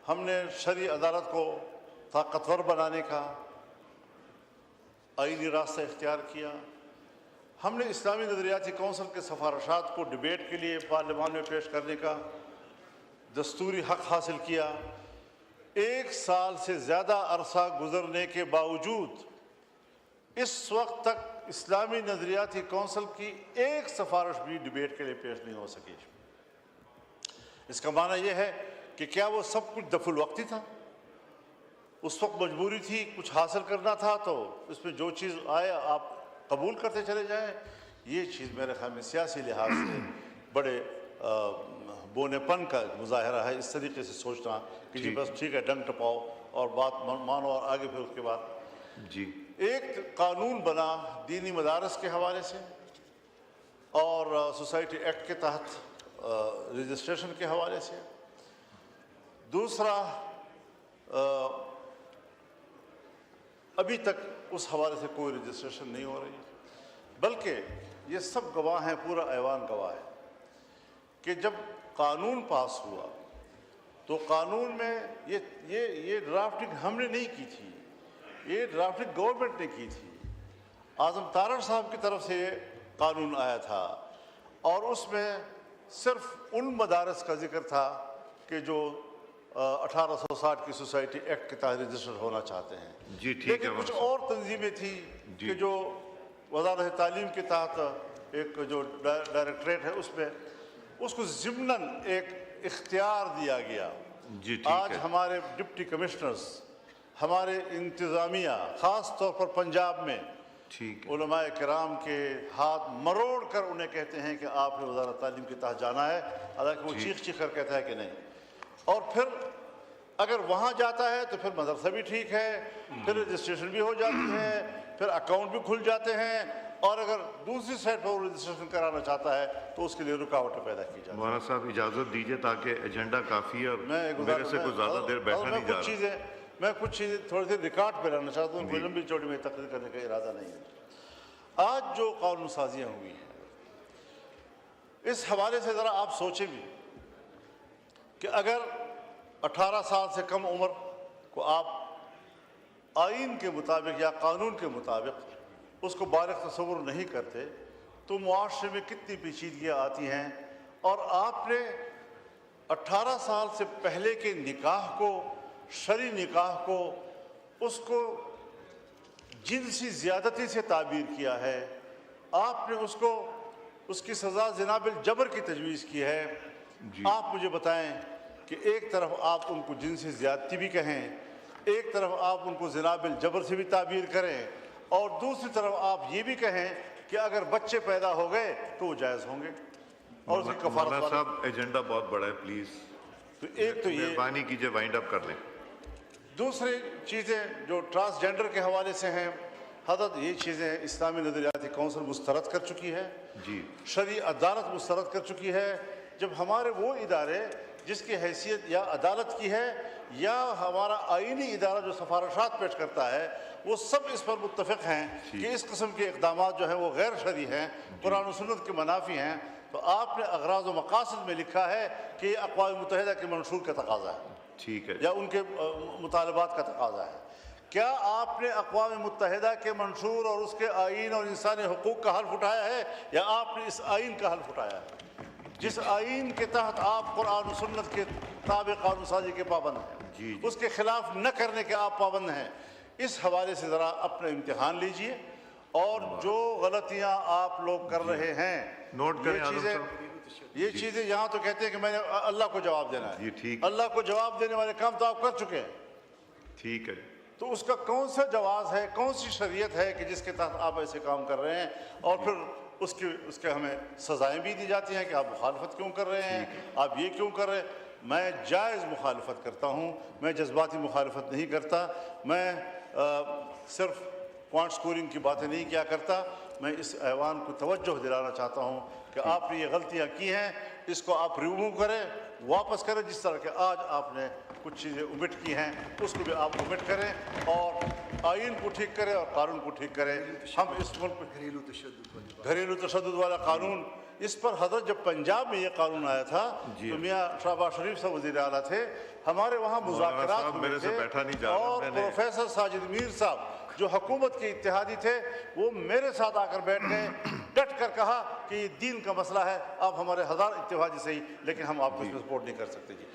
ہم نے شرعی عدالت کو طاقتور بنانے کا آئینی راستہ اختیار کیا. ہم نے اسلامی نظریاتی کونسل کے سفارشات کو ڈبیٹ کے لیے پارلیمان میں پیش کرنے کا دستوری حق حاصل کیا. 1 سال سے زیادہ عرصہ گزرنے کے باوجود اس وقت تک اسلامی نظریاتی کونسل کی ایک سفارش بھی ڈبیٹ کے لیے پیش نہیں ہو سکی. اس کا معنی یہ ہے کہ کیا وہ سب کچھ دفع الوقتی تھا؟ اس وقت مجبوری تھی، کچھ حاصل کرنا تھا تو اس میں جو چیز آئے آپ قبول کرتے چلے جائیں. یہ چیز میرے خیال میں سیاسی لحاظ سے بڑے بونے پن کا مظاہرہ ہے، اس طریقے سے سوچنا کہ جی بس ٹھیک ہے ڈنگ ٹپاؤ اور بات مانو اور آگے پھر اس کے بعد. جی ایک قانون بنا دینی مدارس کے حوالے سے اور سوسائٹی ایکٹ کے تحت رجسٹریشن کے حوالے سے. دوسرا ابھی تک اس حوالے سے کوئی رجسٹریشن نہیں ہو رہی، بلکہ یہ سب گواہ ہیں، پورا ایوان گواہ ہے کہ جب قانون پاس ہوا تو قانون میں یہ ڈرافٹنگ ہم نے نہیں کی تھی، یہ ڈرافٹنگ گورنمنٹ نے کی تھی. اعظم تارڑ صاحب کی طرف سے یہ قانون آیا تھا اور اس میں صرف ان مدارس کا ذکر تھا کہ جو 1860 کی سوسائٹی ایکٹ کے تحت رجسٹر ہونا چاہتے ہیں. جی ٹھیک ہے. لیکن کچھ اور تنظیمیں تھیں کہ جو وزارت تعلیم کے تحت ایک جو ڈائریکٹریٹ ہے اس میں اس کو ضمناً ایک اختیار دیا گیا. جی ٹھیک آج ہے. ہمارے ڈپٹی کمشنرز، ہمارے انتظامیہ خاص طور پر پنجاب میں ٹھیک ہے. علماء کرام کے ہاتھ مروڑ کر انہیں کہتے ہیں کہ آپ نے وزارت تعلیم کے تحت جانا ہے، حالانکہ وہ چیخ چیخ کر کہتا ہے کہ نہیں. اور پھر اگر وہاں جاتا ہے تو پھر مدرسہ بھی ٹھیک ہے، پھر رجسٹریشن بھی ہو جاتی ہے، پھر اکاؤنٹ بھی کھل جاتے ہیں، اور اگر دوسری سائٹ پر وہ رجسٹریشن کرانا چاہتا ہے تو اس کے لیے رکاوٹیں پیدا کی جاتی ہیں. مولانا صاحب اجازت دیجیے تاکہ ایجنڈا کافی ہے اور میرے سے کوئی زیادہ دیر بیٹھا نہیں جا رہا. میں کچھ چیزیں تھوڑی سی ریکارڈ پہ لانا چاہتا ہوں، کوئی لمبی چوڑی میں تقریر کرنے کا ارادہ نہیں ہے. آج جو قانون سازیاں ہوئی ہیں اس حوالے سے ذرا آپ سوچیں بھی کہ اگر 18 سال سے کم عمر کو آپ آئین کے مطابق یا قانون کے مطابق اس کو بالغ تصور نہیں کرتے تو معاشرے میں کتنی پیچیدگیاں آتی ہیں. اور آپ نے 18 سال سے پہلے کے نکاح کو، شرعی نکاح کو، اس کو جنسی زیادتی سے تعبیر کیا ہے. آپ نے اس کی سزا زنا بالجبر کی تجویز کی ہے. آپ مجھے بتائیں کہ ایک طرف آپ ان کو جنسی زیادتی بھی کہیں، ایک طرف آپ ان کو زنا بالجبر سے بھی تعبیر کریں، اور دوسری طرف آپ یہ بھی کہیں کہ اگر بچے پیدا ہو گئے تو وہ جائز ہوں گے اور اس کی کفارت. مولانا صاحب ایجنڈا بہت بڑا ہے، پلیز تو ایک تو یہ مہربانی کیجیے وائنڈ اپ کر لیں. دوسری چیزیں جو ٹرانسجینڈر کے حوالے سے ہیں، حضرت یہ چیزیں اسلامی نظریاتی کونسل مسترد کر چکی ہے، جی شرعی عدالت مسترد کر چکی ہے. جب ہمارے وہ ادارے جس کی حیثیت یا عدالت کی ہے یا ہمارا آئینی ادارہ جو سفارشات پیش کرتا ہے، وہ سب اس پر متفق ہیں کہ اس قسم کے اقدامات جو ہیں وہ غیر شرعی ہیں، قرآن و سنت کے منافی ہیں، تو آپ نے اغراض و مقاصد میں لکھا ہے کہ یہ اقوام متحدہ کے منشور کا تقاضا ہے، ٹھیک ہے، یا ان کے مطالبات کا تقاضا ہے. کیا آپ نے اقوام متحدہ کے منشور اور اس کے آئین اور انسانی حقوق کا حلف اٹھایا ہے، یا آپ نے اس آئین کا حلف اٹھایا ہے جس آئین کے تحت آپ قرآن و سنت کے تابع قانون سازی کے پابند ہیں، اس کے خلاف نہ کرنے کے آپ پابند ہیں؟ اس حوالے سے ذرا اپنا امتحان لیجئے، اور جو غلطیاں آپ لوگ کر رہے ہیں نوٹ کریں. یہ چیزیں یہاں تو کہتے ہیں کہ میں نے اللہ کو جواب دینا ہے، اللہ کو جواب دینے والے کام تو آپ کر چکے ہیں. ٹھیک ہے، تو اس کا کون سا جواز ہے، کون سی شریعت ہے کہ جس کے تحت آپ ایسے کام کر رہے ہیں، اور پھر اس کے ہمیں سزائیں بھی دی جاتی ہیں کہ آپ مخالفت کیوں کر رہے ہیں، آپ یہ کیوں کر رہے ہیں. میں جائز مخالفت کرتا ہوں، میں جذباتی مخالفت نہیں کرتا، میں صرف پوائنٹ سکورنگ کی باتیں نہیں کیا کرتا. میں اس ایوان کو توجہ دلانا چاہتا ہوں کہ آپ نے یہ غلطیاں کی ہیں، اس کو آپ ریموو کریں، واپس کریں. جس طرح کہ آج آپ نے کچھ چیزیں omit کی ہیں اس کو بھی آپ omit کریں، اور آئین کو ٹھیک کریں اور قانون کو ٹھیک کریں. ہم اس ملک میں گھریلو تشدد والا قانون اس پر حضرت جب پنجاب میں یہ قانون آیا تھا تو میاں شہباز شریف صاحب وزیر اعلیٰ تھے، ہمارے وہاں مذاکرات ہوئے تھے اور پروفیسر ساجد میر صاحب جو حکومت کے اتحادی تھے وہ میرے ساتھ آ کر بیٹھ گئے، ڈٹ کر کہا کہ یہ دین کا مسئلہ ہے، آپ ہمارے ہزار اتحادی صحیح لیکن ہم آپ کو اس میں سپورٹ نہیں کر سکتے جی۔